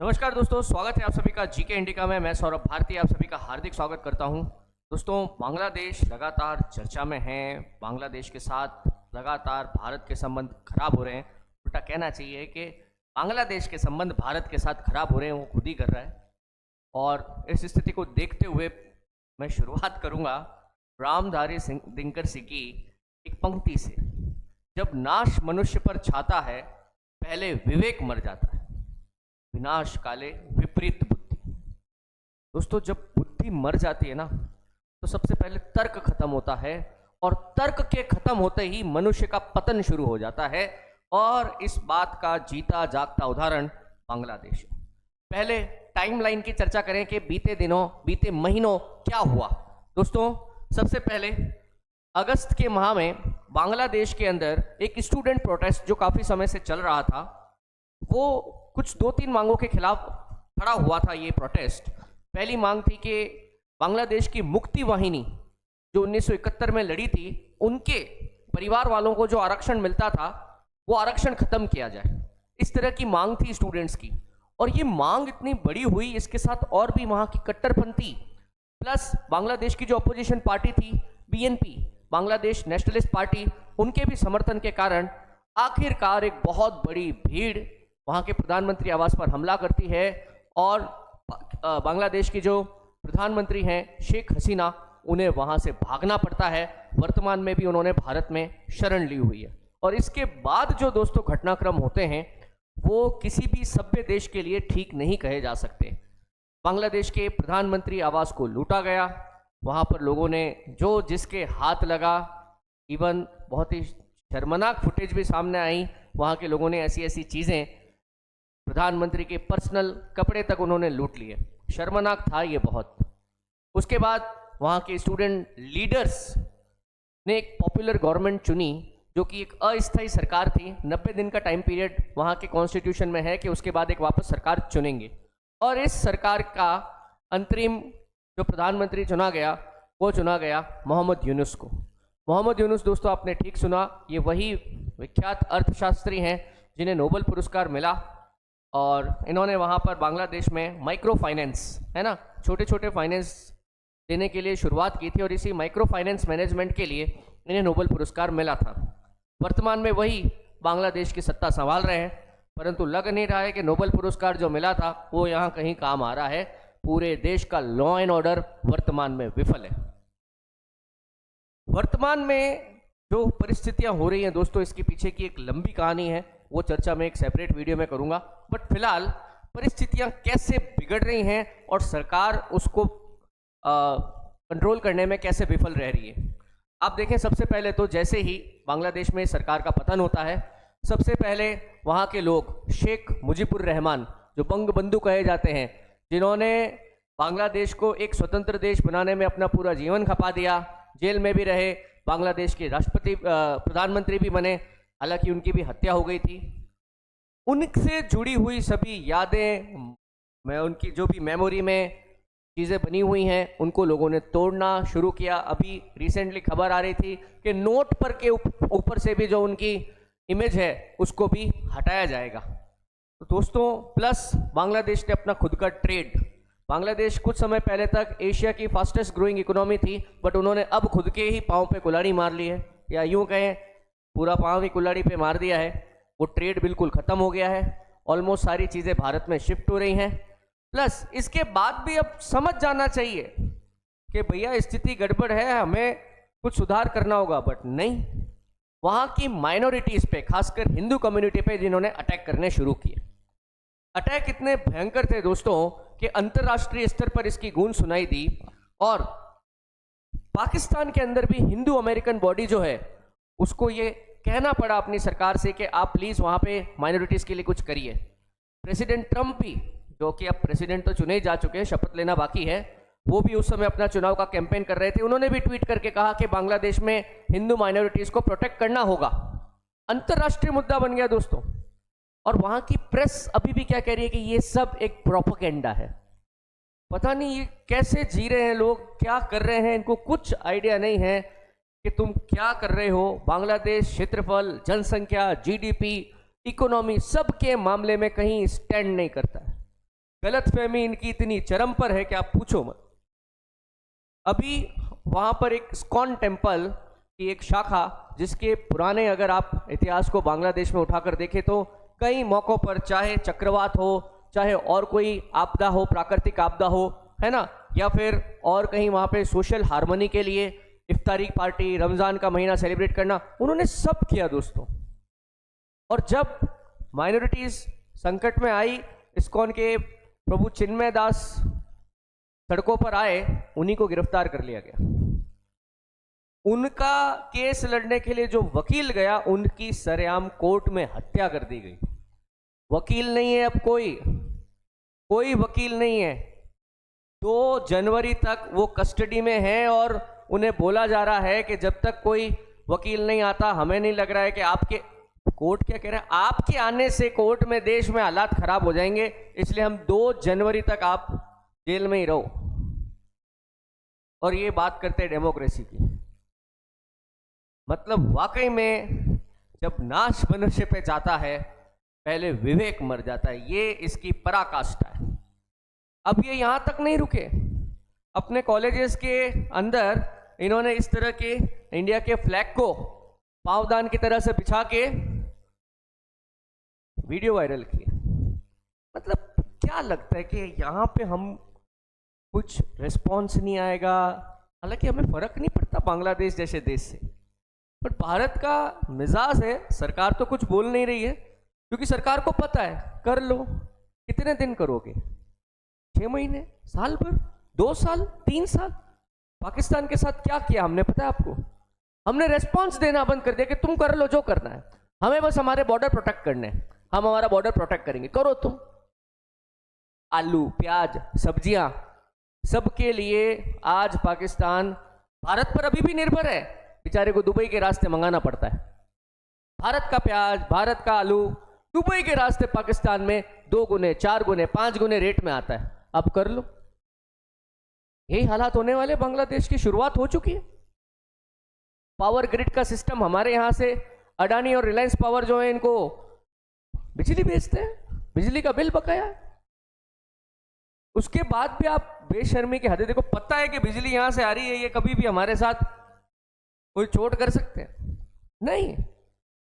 नमस्कार दोस्तों, स्वागत है आप सभी का जीके इंडिका में। मैं सौरभ भारती आप सभी का हार्दिक स्वागत करता हूं। दोस्तों, बांग्लादेश लगातार चर्चा में है। बांग्लादेश के साथ लगातार भारत के संबंध खराब हो रहे हैं। उल्टा कहना चाहिए कि बांग्लादेश के संबंध भारत के साथ खराब हो रहे हैं, वो खुद ही कर रहा है। और इस स्थिति को देखते हुए मैं शुरुआत करूंगा रामधारी सिंह दिनकर सिंह की एक पंक्ति से। जब नाश मनुष्य पर छाता है, पहले विवेक मर जाता है, विनाश काले विपरीत बुद्धि। दोस्तों, जब बुद्धि मर जाती है ना, तो सबसे पहले तर्क खत्म होता है, और तर्क के खत्म होते ही मनुष्य का पतन शुरू हो जाता है। और इस बात का जीता जागता उदाहरण बांग्लादेश है। पहले टाइमलाइन की चर्चा करें कि बीते दिनों, बीते महीनों क्या हुआ। दोस्तों, सबसे पहले अगस्त के माह में बांग्लादेश के अंदर एक स्टूडेंट प्रोटेस्ट जो काफी समय से चल रहा था, वो कुछ 2-3 मांगों के खिलाफ खड़ा हुआ था। ये प्रोटेस्ट, पहली मांग थी कि बांग्लादेश की मुक्ति वाहिनी जो 1971 में लड़ी थी, उनके परिवार वालों को जो आरक्षण मिलता था, वो आरक्षण खत्म किया जाए। इस तरह की मांग थी स्टूडेंट्स की। और ये मांग इतनी बड़ी हुई, इसके साथ और भी वहां की कट्टरपंथी प्लस बांग्लादेश की जो अपोजिशन पार्टी थी बीएनपी, बांग्लादेश नेशनलिस्ट पार्टी, उनके भी समर्थन के कारण आखिरकार एक बहुत बड़ी भीड़ वहाँ के प्रधानमंत्री आवास पर हमला करती है। और बांग्लादेश की जो प्रधानमंत्री हैं शेख हसीना, उन्हें वहाँ से भागना पड़ता है। वर्तमान में भी उन्होंने भारत में शरण ली हुई है। और इसके बाद जो दोस्तों घटनाक्रम होते हैं, वो किसी भी सभ्य देश के लिए ठीक नहीं कहे जा सकते। बांग्लादेश के प्रधानमंत्री आवास को लूटा गया, वहाँ पर लोगों ने जो जिसके हाथ लगा, इवन बहुत ही शर्मनाक फुटेज भी सामने आई। वहाँ के लोगों ने ऐसी ऐसी चीज़ें, प्रधानमंत्री के पर्सनल कपड़े तक उन्होंने लूट लिए। शर्मनाक था ये बहुत। उसके बाद वहाँ के स्टूडेंट लीडर्स ने एक पॉपुलर गवर्नमेंट चुनी, जो कि एक अस्थायी सरकार थी। 90 दिन का टाइम पीरियड वहाँ के कॉन्स्टिट्यूशन में है कि उसके बाद एक वापस सरकार चुनेंगे। और इस सरकार का अंतरिम जो प्रधानमंत्री चुना गया, वो चुना गया मोहम्मद यूनुस को। मोहम्मद यूनुस, दोस्तों आपने ठीक सुना, ये वही विख्यात अर्थशास्त्री हैं जिन्हें नोबेल पुरस्कार मिला। और इन्होंने वहाँ पर बांग्लादेश में माइक्रो फाइनेंस, है ना, छोटे छोटे फाइनेंस देने के लिए शुरुआत की थी। और इसी माइक्रो फाइनेंस मैनेजमेंट के लिए इन्हें नोबेल पुरस्कार मिला था। वर्तमान में वही बांग्लादेश की सत्ता संभाल रहे हैं, परंतु लग नहीं रहा है कि नोबेल पुरस्कार जो मिला था वो यहाँ कहीं काम आ रहा है। पूरे देश का लॉ एंड ऑर्डर वर्तमान में विफल है। वर्तमान में जो परिस्थितियां हो रही हैं दोस्तों, इसके पीछे की एक लंबी कहानी है, वो चर्चा मैं एक सेपरेट वीडियो में करूंगा। बट फिलहाल परिस्थितियां कैसे बिगड़ रही हैं और सरकार उसको कंट्रोल करने में कैसे विफल रह रही है। आप देखें, सबसे पहले तो जैसे ही बांग्लादेश में सरकार का पतन होता है, सबसे पहले वहाँ के लोग शेख मुजीबुर रहमान, जो बंगबंधु कहे जाते हैं, जिन्होंने बांग्लादेश को एक स्वतंत्र देश बनाने में अपना पूरा जीवन खपा दिया, जेल में भी रहे, बांग्लादेश के राष्ट्रपति प्रधानमंत्री भी बने, हालांकि उनकी भी हत्या हो गई थी। उनसे जुड़ी हुई सभी यादें, मैं उनकी जो भी मेमोरी में चीज़ें बनी हुई हैं, उनको लोगों ने तोड़ना शुरू किया। अभी रिसेंटली खबर आ रही थी कि नोट पर के ऊपर से भी जो उनकी इमेज है उसको भी हटाया जाएगा। तो दोस्तों, प्लस बांग्लादेश ने अपना खुद का ट्रेड, बांग्लादेश कुछ समय पहले तक एशिया की फास्टेस्ट ग्रोइंग इकोनॉमी थी, बट उन्होंने अब खुद के ही पाँव पे कुल्हाड़ी मार ली है, या यूं कहें पूरा पाँव ही कुल्हाड़ी पे मार दिया है। वो ट्रेड बिल्कुल ख़त्म हो गया है। ऑलमोस्ट सारी चीज़ें भारत में शिफ्ट हो रही हैं। प्लस इसके बाद भी अब समझ जाना चाहिए कि भैया स्थिति गड़बड़ है, हमें कुछ सुधार करना होगा। बट नहीं, वहाँ की माइनॉरिटीज़ पे, खासकर हिंदू कम्युनिटी पे जिन्होंने अटैक करने शुरू किए। अटैक इतने भयंकर थे दोस्तों कि अंतर्राष्ट्रीय स्तर पर इसकी गूंज सुनाई दी। और पाकिस्तान के अंदर भी हिंदू अमेरिकन बॉडी जो है, उसको ये कहना पड़ा अपनी सरकार से कि आप प्लीज़ वहाँ पे माइनॉरिटीज़ के लिए कुछ करिए। प्रेसिडेंट ट्रंप भी, जो कि अब प्रेसिडेंट तो चुने जा चुके हैं, शपथ लेना बाकी है, वो भी उस समय अपना चुनाव का कैंपेन कर रहे थे। उन्होंने भी ट्वीट करके कहा कि बांग्लादेश में हिंदू माइनॉरिटीज़ को प्रोटेक्ट करना होगा। अंतर्राष्ट्रीय मुद्दा बन गया दोस्तों। और वहाँ की प्रेस अभी भी क्या कह रही है कि ये सब एक प्रोपेगेंडा है। पता नहीं ये कैसे जी रहे हैं लोग, क्या कर रहे हैं, इनको कुछ आइडिया नहीं है कि तुम क्या कर रहे हो। बांग्लादेश क्षेत्रफल, जनसंख्या, जीडीपी, इकोनॉमी, सब के मामले में कहीं स्टैंड नहीं करता है। गलतफहमी इनकी इतनी चरम पर है कि आप पूछो मत। अभी वहां पर एक इस्कॉन टेम्पल की एक शाखा, जिसके पुराने अगर आप इतिहास को बांग्लादेश में उठाकर देखें तो कई मौक़ों पर, चाहे चक्रवात हो, चाहे और कोई आपदा हो, प्राकृतिक आपदा हो, है ना, या फिर और कहीं वहाँ पे सोशल हार्मनी के लिए इफ्तारी पार्टी, रमज़ान का महीना सेलिब्रेट करना, उन्होंने सब किया दोस्तों। और जब माइनॉरिटीज़ संकट में आई, इस्कॉन के प्रभु चिन्मय दास सड़कों पर आए, उन्हीं को गिरफ्तार कर लिया गया। उनका केस लड़ने के लिए जो वकील गया, उनकी सरेआम कोर्ट में हत्या कर दी गई। वकील नहीं है अब, कोई वकील नहीं है। 2 जनवरी तक वो कस्टडी में हैं और उन्हें बोला जा रहा है कि जब तक कोई वकील नहीं आता, हमें नहीं लग रहा है कि आपके, कोर्ट क्या कह रहे हैं, आपके आने से कोर्ट में देश में हालात खराब हो जाएंगे, इसलिए हम 2 जनवरी तक आप जेल में ही रहो। और ये बात करते हैं डेमोक्रेसी की। मतलब वाकई में जब नाश मनुष्य पे जाता है, पहले विवेक मर जाता है। ये इसकी पराकाष्ठा है। अब ये यहां तक नहीं रुके, अपने कॉलेजेस के अंदर इन्होंने इस तरह के इंडिया के फ्लैग को पावदान की तरह से बिछा के वीडियो वायरल किए। मतलब क्या लगता है कि यहाँ पे हम कुछ रिस्पॉन्स नहीं आएगा? हालांकि हमें फर्क नहीं पड़ता बांग्लादेश जैसे देश से, पर भारत का मिजाज है, सरकार तो कुछ बोल नहीं रही है क्योंकि सरकार को पता है, कर लो, कितने दिन करोगे, 6 महीने, साल भर, 2 साल, 3 साल। पाकिस्तान के साथ क्या किया हमने पता है आपको? हमने रेस्पॉन्स देना बंद कर दिया कि तुम कर लो जो करना है, हमें बस हमारे बॉर्डर प्रोटेक्ट करने हैं, हम हमारा बॉर्डर प्रोटेक्ट करेंगे, करो तुम। आलू, प्याज, सब्जियां, सबके लिए आज पाकिस्तान भारत पर अभी भी निर्भर है। बेचारे को दुबई के रास्ते मंगाना पड़ता है। भारत का प्याज, भारत का आलू दुबई के रास्ते पाकिस्तान में 2 गुने, 4 गुने, 5 गुने रेट में आता है। अब कर लो। यही हालात होने वाले। बांग्लादेश की शुरुआत हो चुकी है। पावर ग्रिड का सिस्टम हमारे यहां से अडानी और रिलायंस पावर जो है, इनको बिजली बेचते हैं, बिजली का बिल बकाया है। उसके बाद भी आप बेशर्मी की हदें देखो। पता है कि बिजली यहां से आ रही है, ये कभी भी हमारे साथ कोई चोट कर सकते हैं? नहीं।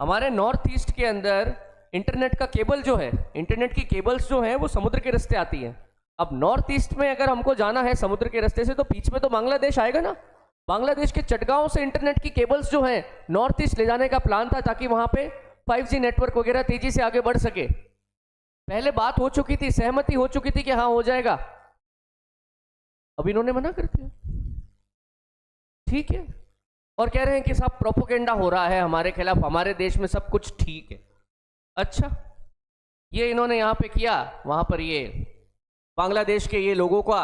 हमारे नॉर्थ ईस्ट के अंदर इंटरनेट का केबल जो है, इंटरनेट की केबल्स जो है वो समुद्र के रास्ते आती है। अब नॉर्थ ईस्ट में अगर हमको जाना है समुद्र के रास्ते से, तो बीच में तो बांग्लादेश आएगा ना। बांग्लादेश के चटगांव से इंटरनेट की केबल्स जो है नॉर्थ ईस्ट ले जाने का प्लान था, ताकि वहां पे 5G नेटवर्क वगैरह तेजी से आगे बढ़ सके। पहले बात हो चुकी थी, सहमति हो चुकी थी कि हाँ हो जाएगा। अब इन्होंने मना कर दिया। ठीक है, और कह रहे हैं कि साहब प्रोपोगेंडा हो रहा है हमारे खिलाफ, हमारे देश में सब कुछ ठीक है। अच्छा, ये इन्होंने यहाँ पे किया, वहां पर ये बांग्लादेश के ये लोगों का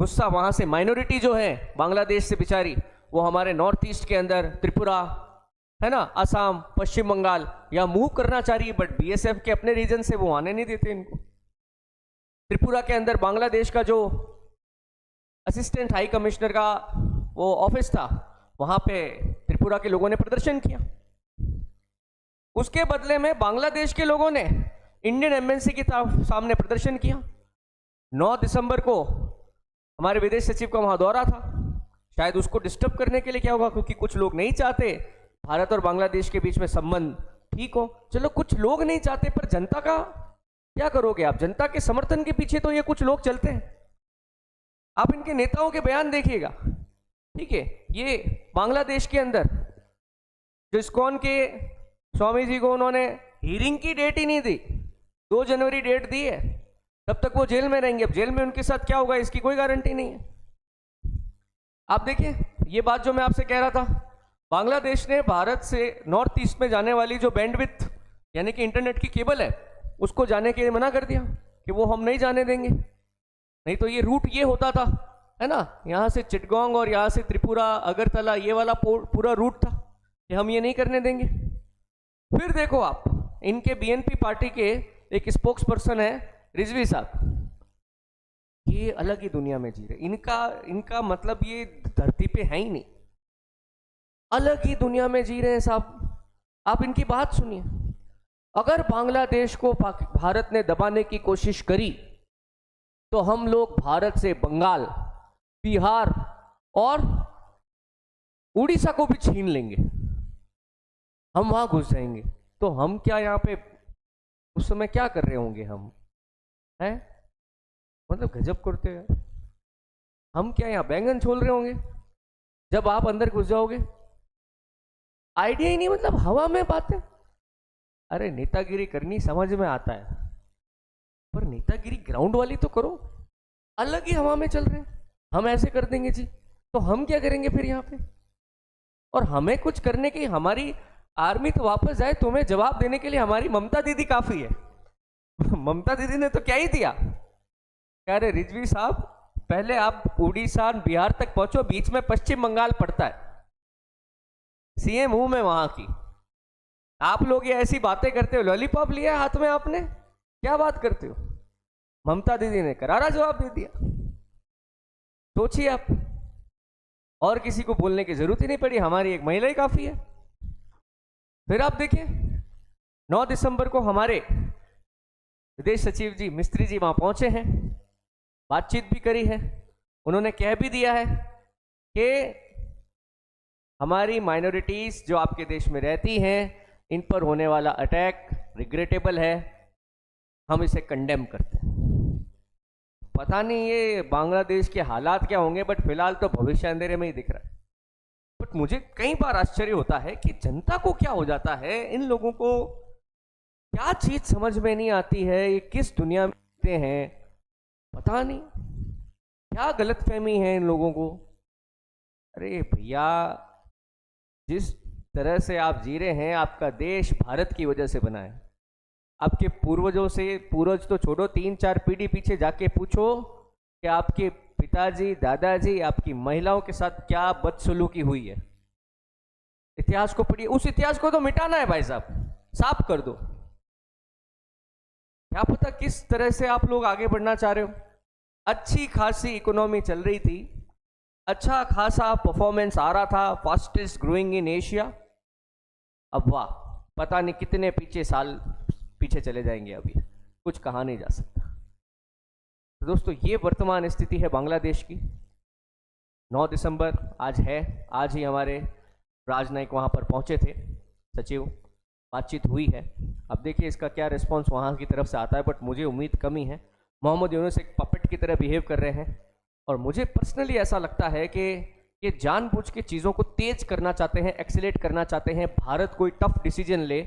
गुस्सा, वहां से माइनॉरिटी जो है बांग्लादेश से बेचारी, वो हमारे नॉर्थ ईस्ट के अंदर त्रिपुरा है ना, असम, पश्चिम बंगाल, या मूव करना चाह रही है, बट बीएसएफ के अपने रीजन से वो आने नहीं देते इनको। त्रिपुरा के अंदर बांग्लादेश का जो असिस्टेंट हाई कमिश्नर का वो ऑफिस था, वहां पे त्रिपुरा के लोगों ने प्रदर्शन किया। उसके बदले में बांग्लादेश के लोगों ने इंडियन एम्बेसी के सामने प्रदर्शन किया। 9 दिसंबर को हमारे विदेश सचिव का वहां दौरा था, शायद उसको डिस्टर्ब करने के लिए क्या होगा, क्योंकि कुछ लोग नहीं चाहते भारत और बांग्लादेश के बीच में संबंध ठीक हो। चलो, कुछ लोग नहीं चाहते, पर जनता का क्या करोगे आप? जनता के समर्थन के पीछे तो ये कुछ लोग चलते हैं। आप इनके नेताओं के बयान देखिएगा। ठीक है, ये बांग्लादेश के अंदर जो इस्कॉन के स्वामी जी को उन्होंने हियरिंग की डेट ही नहीं दी, 2 जनवरी डेट दी है, तब तक वो जेल में रहेंगे। अब जेल में उनके साथ क्या होगा इसकी कोई गारंटी नहीं है। आप देखिए, ये बात जो मैं आपसे कह रहा था, बांग्लादेश ने भारत से नॉर्थ ईस्ट में जाने वाली जो बैंडविड्थ यानी कि इंटरनेट की केबल है, उसको जाने के लिए मना कर दिया कि वो हम नहीं जाने देंगे। नहीं तो ये रूट ये होता था, है ना, यहाँ से चिटगांग और यहाँ से त्रिपुरा, अगरतला, ये वाला पूरा रूट था कि हम ये नहीं करने देंगे। फिर देखो आप, इनके बीएनपी पार्टी के एक स्पोक्स पर्सन है रिजवी साहब, ये अलग ही दुनिया में जी रहे। इनका मतलब ये धरती पे है ही नहीं, अलग ही दुनिया में जी रहे हैं साहब। आप इनकी बात सुनिए। अगर बांग्लादेश को भारत ने दबाने की कोशिश करी तो हम लोग भारत से बंगाल, बिहार और उड़ीसा को भी छीन लेंगे, हम वहां घुस जाएंगे। तो हम क्या यहाँ पे उस समय क्या कर रहे होंगे हम, हैं? मतलब गजब करते हैं। हम क्या यहाँ बैंगन छोल रहे होंगे जब आप अंदर घुस जाओगे? आइडिया ही नहीं, मतलब हवा में बातें। अरे नेतागिरी करनी समझ में आता है, पर नेतागिरी ग्राउंड वाली तो करो। अलग ही हवा में चल रहे हैं, हम ऐसे कर देंगे जी, तो हम क्या करेंगे फिर यहाँ पे? और हमें कुछ करने की, हमारी आर्मी तो वापस जाए, तुम्हें जवाब देने के लिए हमारी ममता दीदी काफी है। ममता दीदी ने तो क्या ही दिया, कह रहे रिजवी साहब पहले आप उड़ीसा बिहार तक पहुंचो, बीच में पश्चिम बंगाल पड़ता है, सीएम हूं मैं वहां की। आप लोग ये ऐसी बातें करते हो, लॉलीपॉप लिया हाथ में आपने, क्या बात करते हो? ममता दीदी ने करारा जवाब दे दिया। सोचिए आप, और किसी को बोलने की जरूरत ही नहीं पड़ी, हमारी एक महिला ही काफी है। फिर आप देखिए 9 दिसंबर को हमारे विदेश सचिव जी मिस्त्री जी वहां पहुंचे हैं, बातचीत भी करी है। उन्होंने कह भी दिया है कि हमारी माइनॉरिटीज जो आपके देश में रहती हैं, इन पर होने वाला अटैक रिग्रेटेबल है, हम इसे कंडेम करते हैं। पता नहीं ये बांग्लादेश के हालात क्या होंगे, बट फिलहाल तो भविष्य अंधेरे में ही दिख रहा है। बट मुझे कई बार आश्चर्य होता है कि जनता को क्या हो जाता है, इन लोगों को क्या चीज समझ में नहीं आती है, ये किस दुनिया में रहते हैं, पता नहीं क्या गलतफहमी है इन लोगों को। अरे भैया, जिस तरह से आप जी रहे हैं, आपका देश भारत की वजह से बना है। आपके पूर्वजों से, पूर्वज तो छोड़ो, 3-4 पीढ़ी पीछे जाके पूछो कि आपके पिताजी, दादाजी, आपकी महिलाओं के साथ क्या बदसलूकी हुई है। इतिहास को पढ़िए, उस इतिहास को तो मिटाना है भाई साहब, साफ कर दो। क्या पता किस तरह से आप लोग आगे बढ़ना चाह रहे हो। अच्छी खासी इकोनॉमी चल रही थी, अच्छा खासा परफॉर्मेंस आ रहा था, फास्टेस्ट ग्रोइंग इन एशिया। अब वाह, पता नहीं कितने पीछे चले जाएंगे, अभी कुछ कहा नहीं जा सकता। तो दोस्तों, ये वर्तमान स्थिति है बांग्लादेश की। 9 दिसंबर आज है, आज ही हमारे राजनयिक वहाँ पर पहुँचे थे, सचिव, बातचीत हुई है। अब देखिए इसका क्या रिस्पांस वहाँ की तरफ से आता है, बट मुझे उम्मीद कमी है। मोहम्मद यूनुस एक पपेट की तरह बिहेव कर रहे हैं, और मुझे पर्सनली ऐसा लगता है कि ये जानबूझ के चीज़ों को तेज करना चाहते हैं, एक्सीलेट करना चाहते हैं। भारत कोई टफ डिसीजन ले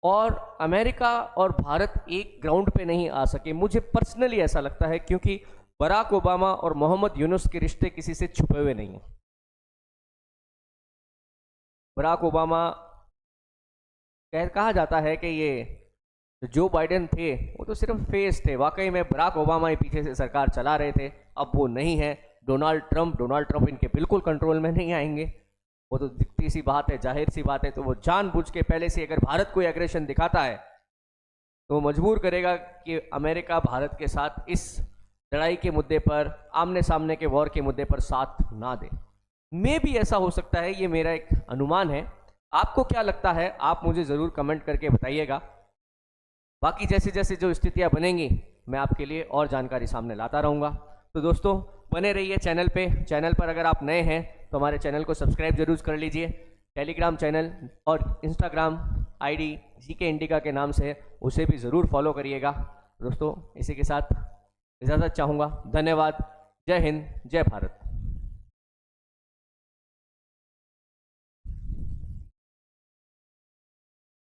और अमेरिका और भारत एक ग्राउंड पे नहीं आ सके, मुझे पर्सनली ऐसा लगता है, क्योंकि बराक ओबामा और मोहम्मद यूनुस के रिश्ते किसी से छुपे हुए नहीं हैं। बराक ओबामा, कहा जाता है कि ये जो बाइडेन थे वो तो सिर्फ फेस थे, वाकई में बराक ओबामा ही पीछे से सरकार चला रहे थे। अब वो नहीं है, डोनाल्ड ट्रंप इनके बिल्कुल कंट्रोल में नहीं आएंगे, वो तो दिखती सी बात है, जाहिर सी बात है। तो वो जानबूझ के पहले से, अगर भारत कोई एग्रेशन दिखाता है तो वो मजबूर करेगा कि अमेरिका भारत के साथ इस लड़ाई के मुद्दे पर, आमने सामने के वॉर के मुद्दे पर साथ ना दे। मे भी ऐसा हो सकता है, ये मेरा एक अनुमान है। आपको क्या लगता है, आप मुझे ज़रूर कमेंट करके बताइएगा। बाकी जैसे जैसे जो स्थितियां बनेंगी, मैं आपके लिए और जानकारी सामने लाता रहूँगा। तो दोस्तों, बने रहिए चैनल पे। चैनल पर अगर आप नए हैं तो हमारे चैनल को सब्सक्राइब जरूर कर लीजिए। टेलीग्राम चैनल और इंस्टाग्राम आईडी जीके इंडिका के नाम से है, उसे भी ज़रूर फॉलो करिएगा। दोस्तों, इसी के साथ इजाज़त चाहूँगा। धन्यवाद। जय हिंद, जय भारत।